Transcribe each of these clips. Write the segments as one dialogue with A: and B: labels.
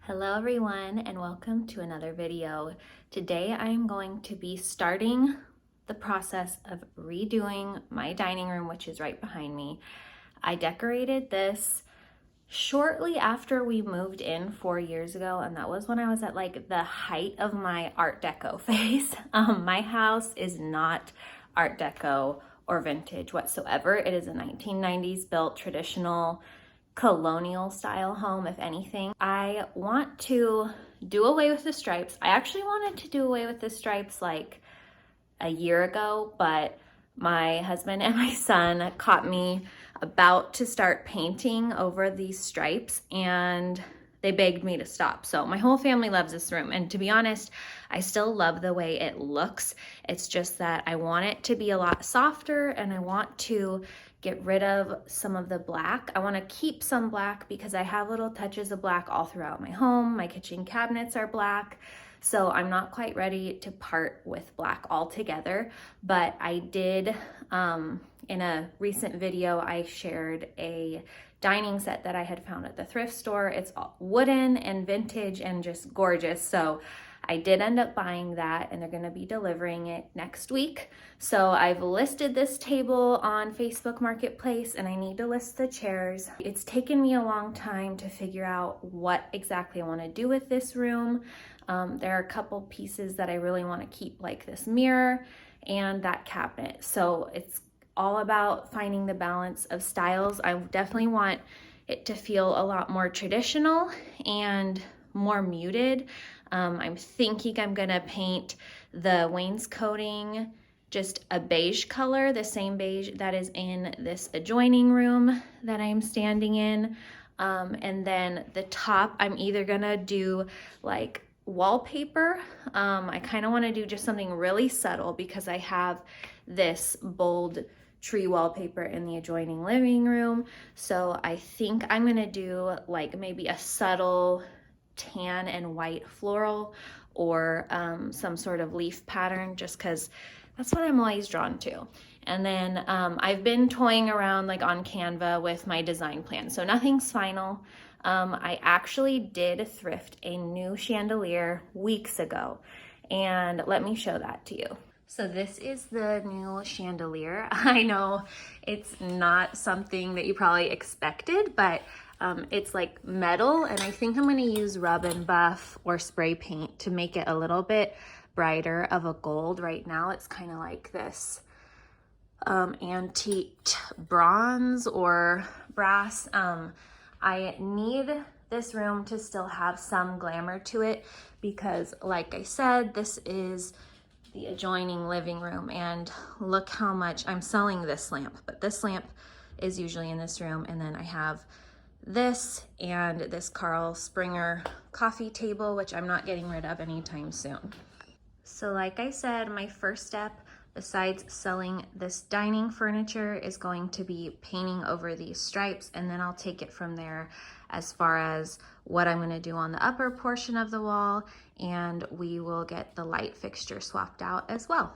A: Hello everyone and welcome to another video. Today I am going to be starting the process of redoing my dining room, which is right behind me. I decorated this shortly after we moved in 4 years ago, and that was when I was at like the height of my Art Deco phase. My house is not Art Deco or vintage whatsoever. It is a 1990s built traditional colonial style home, if anything. I want to do away with the stripes. I actually wanted to do away with the stripes like a year ago, but my husband and my son caught me about to start painting over these stripes and they begged me to stop. So my whole family loves this room, and to be honest, I still love the way it looks. It's just that I want it to be a lot softer and I want to get rid of some of the black. I want to keep some black because I have little touches of black all throughout my home. My kitchen cabinets are black, so I'm not quite ready to part with black altogether. But I did, in a recent video, I shared a dining set that I had found at the thrift store. It's all wooden and vintage and just gorgeous. So I did end up buying that, and they're gonna be delivering it next week. So I've listed this table on Facebook Marketplace, and I need to list the chairs. It's taken me a long time to figure out what exactly I wanna do with this room. There are a couple pieces that I really wanna keep, like this mirror and that cabinet. So it's all about finding the balance of styles. I definitely want it to feel a lot more traditional and more muted. I'm thinking I'm gonna paint the wainscoting just a beige color, the same beige that is in this adjoining room that I'm standing in. And then the top, I'm either gonna do like wallpaper. I kind of want to do just something really subtle because I have this bold tree wallpaper in the adjoining living room. So I think I'm gonna do like maybe a subtle tan and white floral or some sort of leaf pattern, just because that's what I'm always drawn to. And then I've been toying around like on Canva with my design plan, so nothing's final. I actually did thrift a new chandelier weeks ago, and let me show that to you. So this is the new chandelier. I know it's not something that you probably expected, but it's like metal, and I think I'm gonna use rub and buff or spray paint to make it a little bit brighter of a gold. Right now it's kind of like this antique bronze or brass. I need this room to still have some glamour to it because, like I said, this is the adjoining living room, and look how much I'm selling this lamp, but this lamp is usually in this room. And then I have this and this Carl Springer coffee table, which I'm not getting rid of anytime soon. So like I said, my first step besides selling this dining furniture is going to be painting over these stripes, and then I'll take it from there as far as what I'm going to do on the upper portion of the wall, and we will get the light fixture swapped out as well.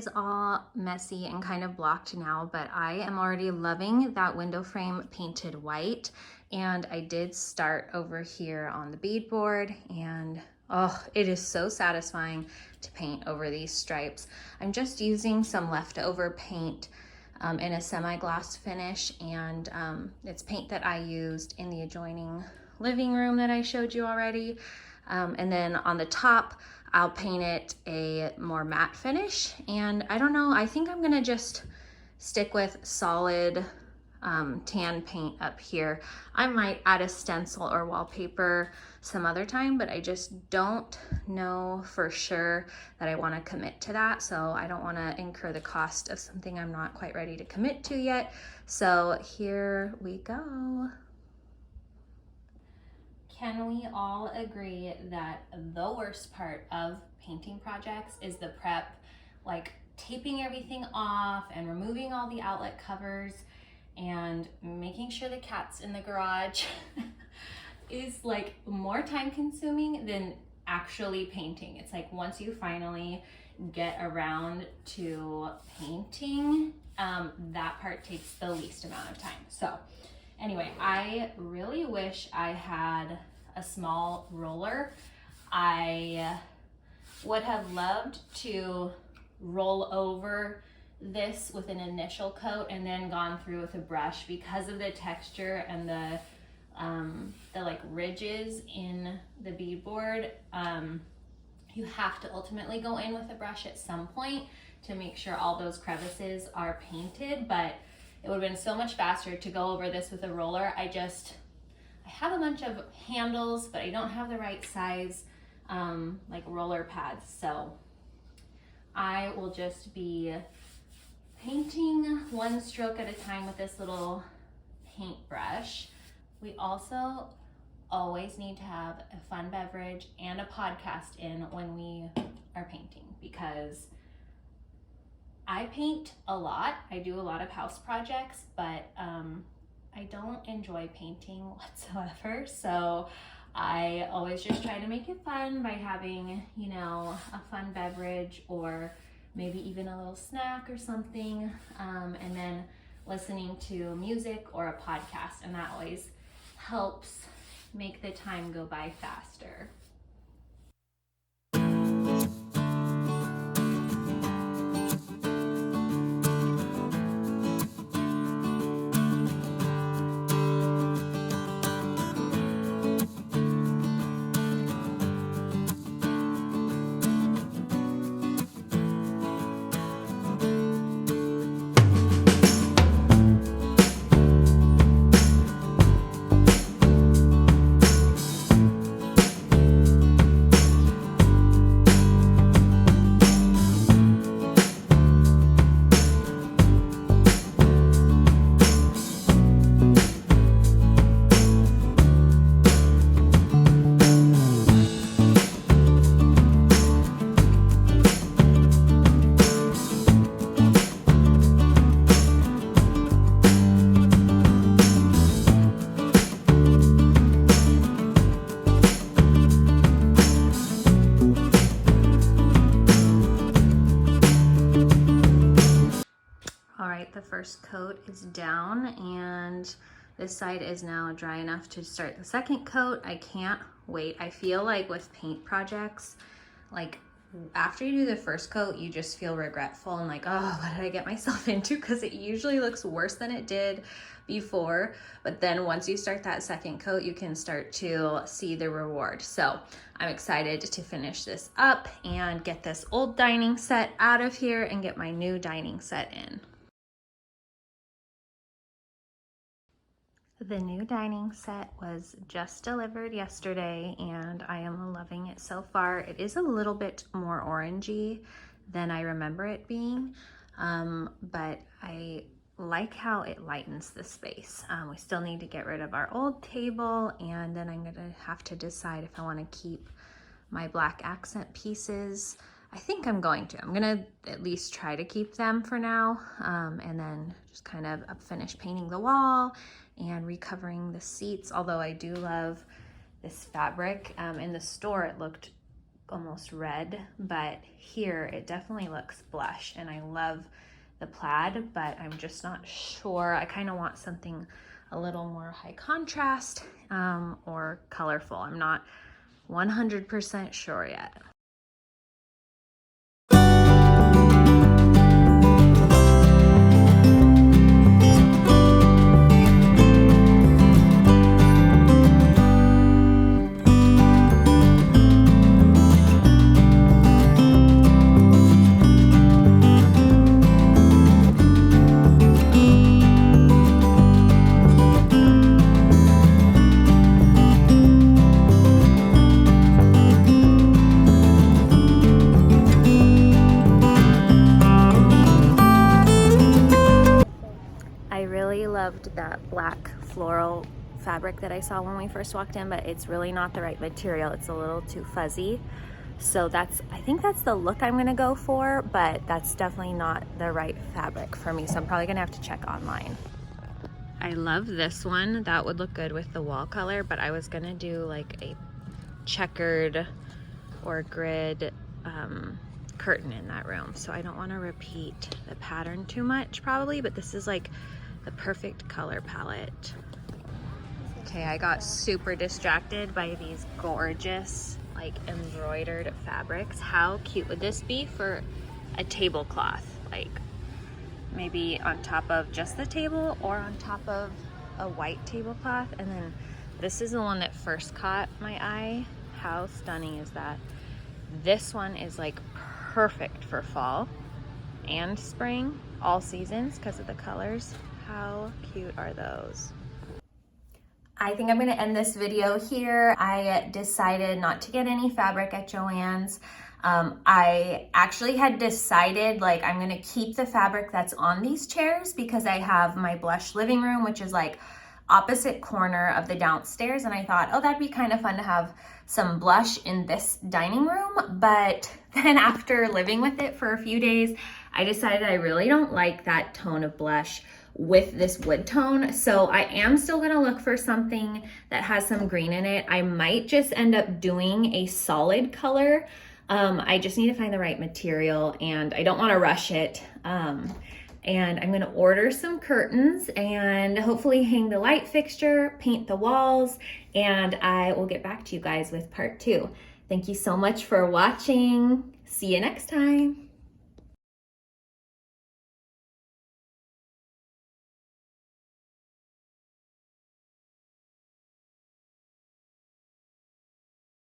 A: is all messy and kind of blocked now, but I am already loving that window frame painted white. And I did start over here on the beadboard, and oh, it is so satisfying to paint over these stripes. I'm just using some leftover paint in a semi-gloss finish, and it's paint that I used in the adjoining living room that I showed you already. And then on the top, I'll paint it a more matte finish. And I don't know, I think I'm gonna just stick with solid tan paint up here. I might add a stencil or wallpaper some other time, but I just don't know for sure that I want to commit to that. So I don't want to incur the cost of something I'm not quite ready to commit to yet. So here we go. Can we all agree that the worst part of painting projects is the prep, like taping everything off and removing all the outlet covers and making sure the cat's in the garage is like more time consuming than actually painting. It's like once you finally get around to painting, that part takes the least amount of time. So anyway, I really wish I had a small roller. I would have loved to roll over this with an initial coat and then gone through with a brush. Because of the texture and the like ridges in the beadboard, you have to ultimately go in with a brush at some point to make sure all those crevices are painted, but it would have been so much faster to go over this with a roller. I have a bunch of handles, but I don't have the right size like roller pads, so I will just be painting one stroke at a time with this little paintbrush. We also always need to have a fun beverage and a podcast in when we are painting, because I paint a lot. I do a lot of house projects, but I don't enjoy painting whatsoever. So I always just try to make it fun by having, you know, a fun beverage or maybe even a little snack or something, and then listening to music or a podcast, and that always helps make the time go by faster. The first coat is down and this side is now dry enough to start the second coat. I can't wait. I feel like with paint projects, like after you do the first coat, you just feel regretful and like, oh, what did I get myself into? Because it usually looks worse than it did before. But then once you start that second coat, you can start to see the reward. So I'm excited to finish this up and get this old dining set out of here and get my new dining set in. The new dining set was just delivered yesterday and I am loving it so far. It is a little bit more orangey than I remember it being, but I like how it lightens the space. We still need to get rid of our old table, and then I'm gonna have to decide if I wanna keep my black accent pieces. I think I'm going to. I'm gonna at least try to keep them for now, and then just kind of finish painting the wall and recovering the seats, although I do love this fabric. In the store it looked almost red, but here it definitely looks blush, and I love the plaid, but I'm just not sure. I kind of want something a little more high contrast or colorful. I'm not 100% sure yet. Loved that black floral fabric that I saw when we first walked in, but it's really not the right material. It's a little too fuzzy. So I think that's the look I'm gonna go for, but that's definitely not the right fabric for me. So I'm probably gonna have to check online. I love this one. That would look good with the wall color, but I was gonna do like a checkered or grid curtain in that room. So I don't wanna repeat the pattern too much probably, but this is like the perfect color palette. Okay, I got super distracted by these gorgeous like embroidered fabrics. How cute would this be for a tablecloth? Like maybe on top of just the table or on top of a white tablecloth. And then this is the one that first caught my eye. How stunning is that? This one is like perfect for fall and spring, all seasons because of the colors. How cute are those? I think I'm gonna end this video here. I decided not to get any fabric at Joann's. I actually had decided like I'm gonna keep the fabric that's on these chairs because I have my blush living room, which is like opposite corner of the downstairs, and I thought, oh, that'd be kind of fun to have some blush in this dining room. But then after living with it for a few days, I decided I really don't like that tone of blush with this wood tone. So I am still gonna look for something that has some green in it. I might just end up doing a solid color. I just need to find the right material and I don't wanna rush it. And I'm gonna order some curtains and hopefully hang the light fixture, paint the walls, and I will get back to you guys with part 2. Thank you so much for watching. See you next time.